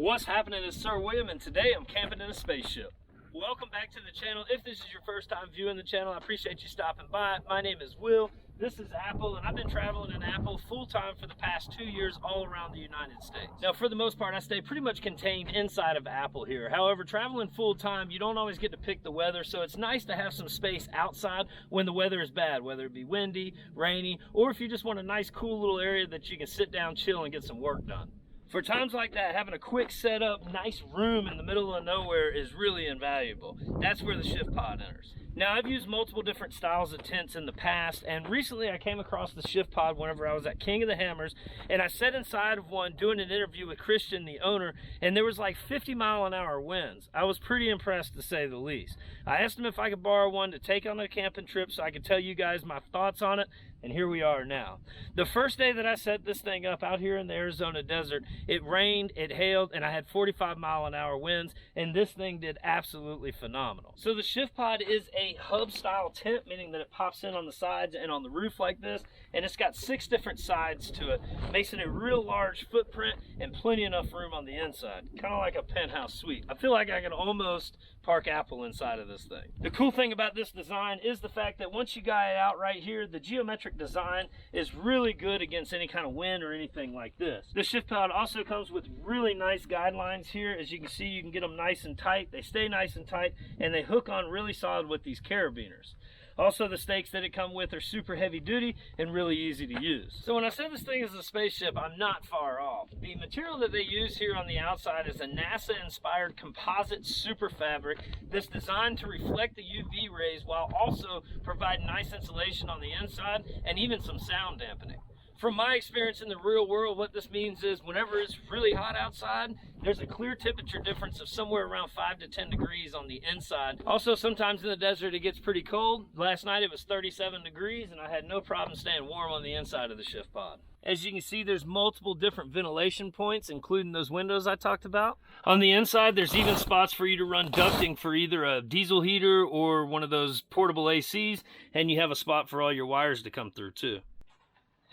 What's happening? It's Sir William, and today I'm camping in a spaceship. Welcome back to the channel. If this is your first time viewing the channel, I appreciate you stopping by. My name is Will. This is Apple, and I've been traveling in Apple full-time for the past 2 years all around the United States. Now, for the most part, I stay pretty much contained inside of Apple here. However, traveling full-time, you don't always get to pick the weather, so it's nice to have some space outside when the weather is bad, whether it be windy, rainy, or if you just want a nice, cool little area that you can sit down, chill, and get some work done. For times like that, having a quick setup, nice room in the middle of nowhere is really invaluable. That's where the ShiftPod enters. Now, I've used multiple different styles of tents in the past, and recently I came across the ShiftPod whenever I was at King of the Hammers, and I sat inside of one doing an interview with Christian, the owner, and there was like 50-mile-an-hour winds. I was pretty impressed, to say the least. I asked him if I could borrow one to take on a camping trip so I could tell you guys my thoughts on it, and here we are now. The first day that I set this thing up out here in the Arizona desert, it rained, it hailed, and I had 45-mile-an-hour winds, and this thing did absolutely phenomenal. So the ShiftPod is a hub-style tent, meaning that it pops in on the sides and on the roof like this, and it's got 6 different sides to it, making it a real large footprint and plenty enough room on the inside, kind of like a penthouse suite. I feel like I can almost park Apple inside of this thing. The cool thing about this design is the fact that once you got it out right here, the geometric design is really good against any kind of wind or anything like this. The ShiftPod also comes with really nice guidelines here. As you can see, you can get them nice and tight. They stay nice and tight, and they hook on really solid with these carabiners. Also, the stakes that it come with are super heavy duty and really easy to use. So when I said this thing is a spaceship, I'm not far off. The material that they use here on the outside is a NASA-inspired composite super fabric that's designed to reflect the UV rays while also provide nice insulation on the inside and even some sound dampening. From my experience in the real world, what this means is whenever it's really hot outside, there's a clear temperature difference of somewhere around 5 to 10 degrees on the inside. Also, sometimes in the desert, it gets pretty cold. Last night, it was 37 degrees, and I had no problem staying warm on the inside of the ShiftPod. As you can see, there's multiple different ventilation points, including those windows I talked about. On the inside, there's even spots for you to run ducting for either a diesel heater or one of those portable ACs, and you have a spot for all your wires to come through, too.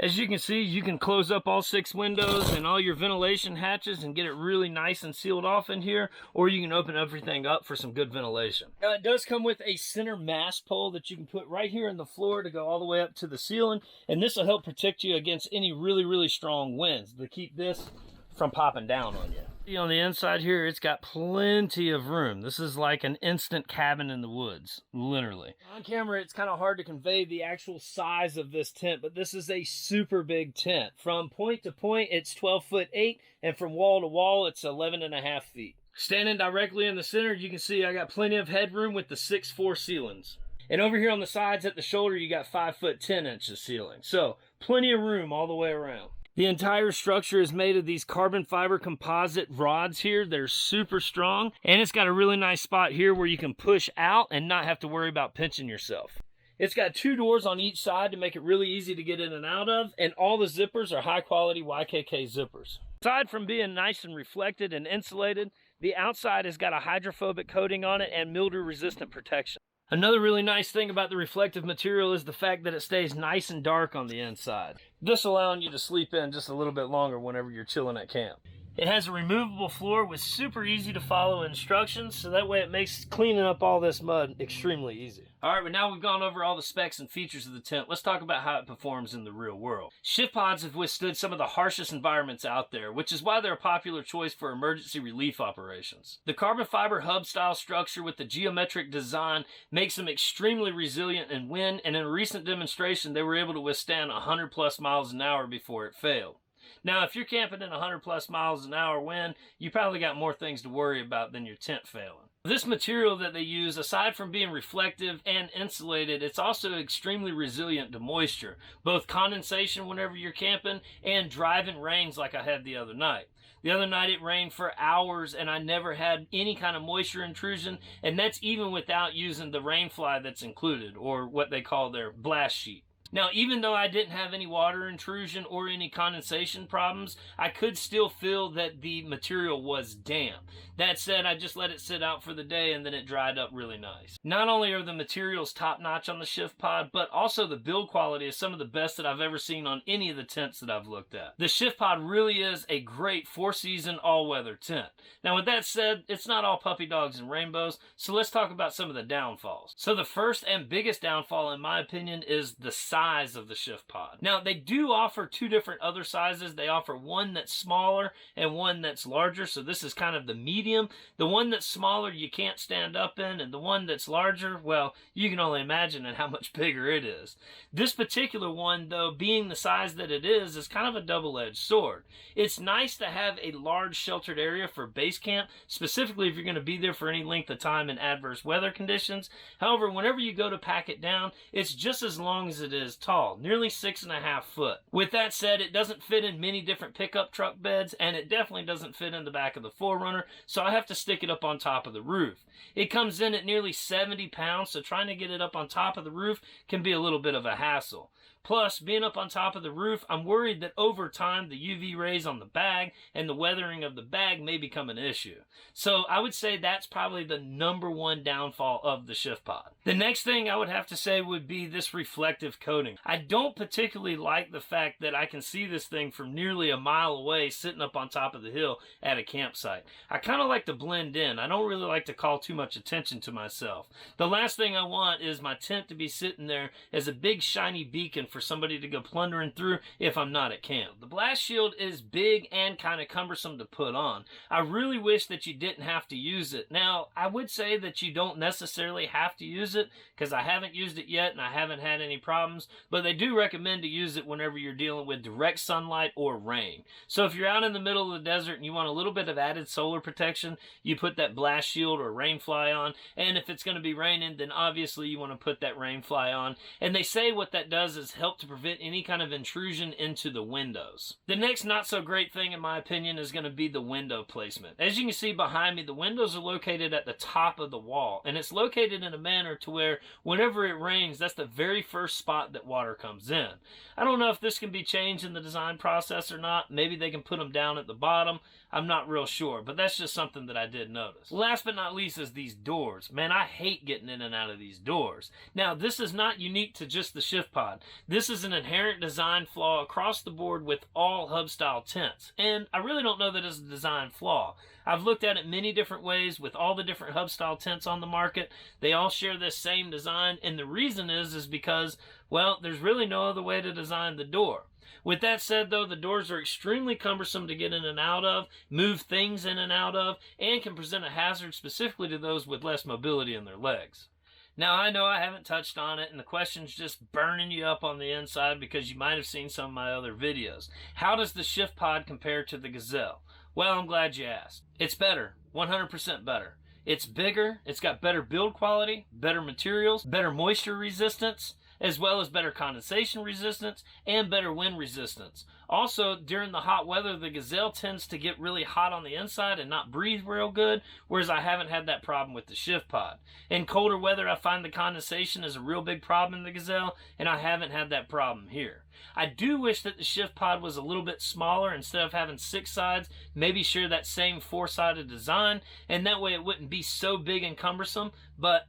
As you can see, you can close up all 6 windows and all your ventilation hatches and get it really nice and sealed off in here, or you can open everything up for some good ventilation. Now, it does come with a center mast pole that you can put right here in the floor to go all the way up to the ceiling, and this will help protect you against any really strong winds to keep this from popping down on you. On the inside here, it's got plenty of room. This is like an instant cabin in the woods, literally. On camera, it's kind of hard to convey the actual size of this tent, but this is a super big tent. From point to point, it's 12'8", and from wall to wall, it's 11.5 feet. Standing directly in the center, you can see I got plenty of headroom with the 6'4" ceilings. And over here on the sides at the shoulder, you got 5'10" ceiling. So plenty of room all the way around. The entire structure is made of these carbon fiber composite rods here. They're super strong, and it's got a really nice spot here where you can push out and not have to worry about pinching yourself. It's got 2 doors on each side to make it really easy to get in and out of, and all the zippers are high quality 𝐒𝐿𝐾 zippers. Aside from being nice and reflected and insulated, the outside has got a hydrophobic coating on it and mildew resistant protection. Another really nice thing about the reflective material is the fact that it stays nice and dark on the inside. This allowing you to sleep in just a little bit longer whenever you're chilling at camp. It has a removable floor with super easy to follow instructions, so that way it makes cleaning up all this mud extremely easy. Alright, but now we've gone over all the specs and features of the tent, let's talk about how it performs in the real world. ShiftPods have withstood some of the harshest environments out there, which is why they're a popular choice for emergency relief operations. The carbon fiber hub-style structure with the geometric design makes them extremely resilient in wind, and in a recent demonstration, they were able to withstand 100+ miles an hour before it failed. Now, if you're camping in 100+ miles an hour wind, you probably got more things to worry about than your tent failing. This material that they use, aside from being reflective and insulated, it's also extremely resilient to moisture, both condensation whenever you're camping and driving rains like I had the other night. The other night it rained for hours and I never had any kind of moisture intrusion, and that's even without using the rain fly that's included, or what they call their blast sheet. Now, even though I didn't have any water intrusion or any condensation problems, I could still feel that the material was damp. That said, I just let it sit out for the day and then it dried up really nice. Not only are the materials top-notch on the ShiftPod, but also the build quality is some of the best that I've ever seen on any of the tents that I've looked at. The ShiftPod really is a great 4-season all-weather tent. Now, with that said, it's not all puppy dogs and rainbows, so let's talk about some of the downfalls. So the first and biggest downfall, in my opinion, is the size of the ShiftPod. Now, they do offer two different other sizes. They offer one that's smaller and one that's larger, so this is kind of the medium. The one that's smaller you can't stand up in, and the one that's larger, well, you can only imagine how much bigger it is. This particular one, though, being the size that it is kind of a double-edged sword. It's nice to have a large sheltered area for base camp, specifically if you're going to be there for any length of time in adverse weather conditions. However, whenever you go to pack it down, it's just as long as it is tall, nearly 6.5 foot. With that said, it doesn't fit in many different pickup truck beds, and it definitely doesn't fit in the back of the 4Runner, so I have to stick it up on top of the roof. It comes in at nearly 70 pounds, so trying to get it up on top of the roof can be a little bit of a hassle. Plus, being up on top of the roof, I'm worried that over time the UV rays on the bag and the weathering of the bag may become an issue. So I would say that's probably the #1 downfall of the ShiftPod. The next thing I would have to say would be this reflective coating. I don't particularly like the fact that I can see this thing from nearly a mile away sitting up on top of the hill at a campsite. I kind of like to blend in. I don't really like to call too much attention to myself. The last thing I want is my tent to be sitting there as a big shiny beacon for somebody to go plundering through if I'm not at camp. The blast shield is big and kind of cumbersome to put on. I really wish that you didn't have to use it. Now, I would say that you don't necessarily have to use it because I haven't used it yet and I haven't had any problems, but they do recommend to use it whenever you're dealing with direct sunlight or rain. So if you're out in the middle of the desert and you want a little bit of added solar protection, you put that blast shield or rain fly on, and if it's going to be raining, then obviously you want to put that rain fly on. And they say what that does is help to prevent any kind of intrusion into the windows. The next not so great thing in my opinion is going to be the window placement. As you can see behind me, the windows are located at the top of the wall, and it's located in a manner to where whenever it rains, that's the very first spot that water comes in. I don't know if this can be changed in the design process or not. Maybe they can put them down at the bottom. I'm not real sure, but that's just something that I did notice. Last but not least is these doors. Man, I hate getting in and out of these doors. Now, this is not unique to just the ShiftPod. This is an inherent design flaw across the board with all hub-style tents, and I really don't know that it's a design flaw. I've looked at it many different ways with all the different hub-style tents on the market. They all share this same design, and the reason is because, well, there's really no other way to design the door. With that said, though, the doors are extremely cumbersome to get in and out of, move things in and out of, and can present a hazard specifically to those with less mobility in their legs. Now, I know I haven't touched on it, and the question's just burning you up on the inside because you might have seen some of my other videos. How does the ShiftPod compare to the Gazelle? Well, I'm glad you asked. It's better, 100% better. It's bigger, it's got better build quality, better materials, better moisture resistance, as well as better condensation resistance and better wind resistance. Also, during the hot weather, the Gazelle tends to get really hot on the inside and not breathe real good, whereas I haven't had that problem with the ShiftPod. In colder weather, I find the condensation is a real big problem in the Gazelle, and I haven't had that problem here. I do wish that the ShiftPod was a little bit smaller. Instead of having 6 sides, maybe share that same 4-sided design, and that way it wouldn't be so big and cumbersome, but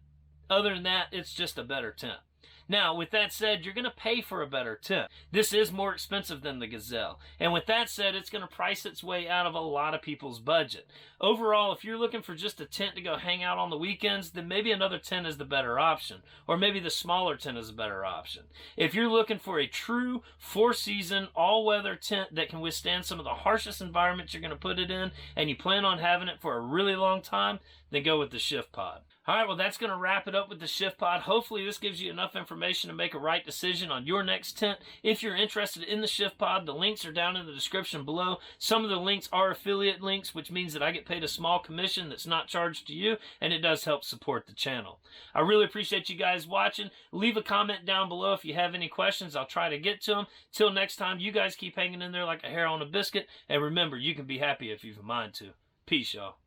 other than that, it's just a better tent. Now, with that said, you're going to pay for a better tent. This is more expensive than the Gazelle. And with that said, it's going to price its way out of a lot of people's budget. Overall, if you're looking for just a tent to go hang out on the weekends, then maybe another tent is the better option. Or maybe the smaller tent is a better option. If you're looking for a true 4-season, all-weather tent that can withstand some of the harshest environments you're going to put it in, and you plan on having it for a really long time, then go with the ShiftPod. Alright, well that's going to wrap it up with the ShiftPod. Hopefully this gives you enough information to make a right decision on your next tent. If you're interested in the ShiftPod, the links are down in the description below. Some of the links are affiliate links, which means that I get paid a small commission that's not charged to you, and it does help support the channel. I really appreciate you guys watching. Leave a comment down below if you have any questions. I'll try to get to them. Till next time, you guys keep hanging in there like a hair on a biscuit, and remember, you can be happy if you've a mind to. Peace, y'all.